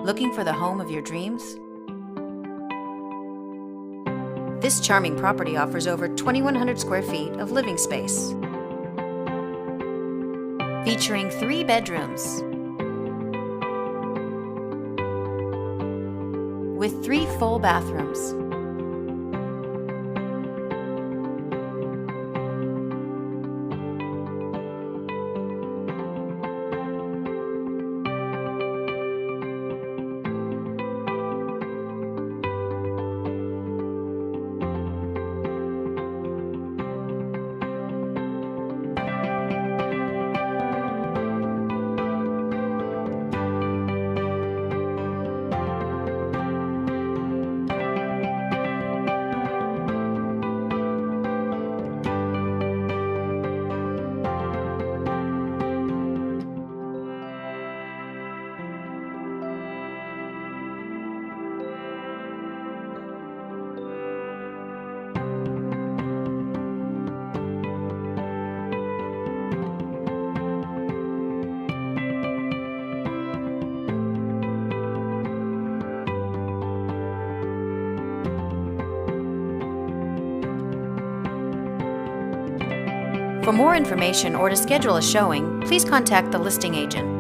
Looking for the home of your dreams? This charming property offers over 2,100 square feet of living space, featuring 3 bedrooms with 3 full bathrooms. For more information or to schedule a showing, please contact the listing agent.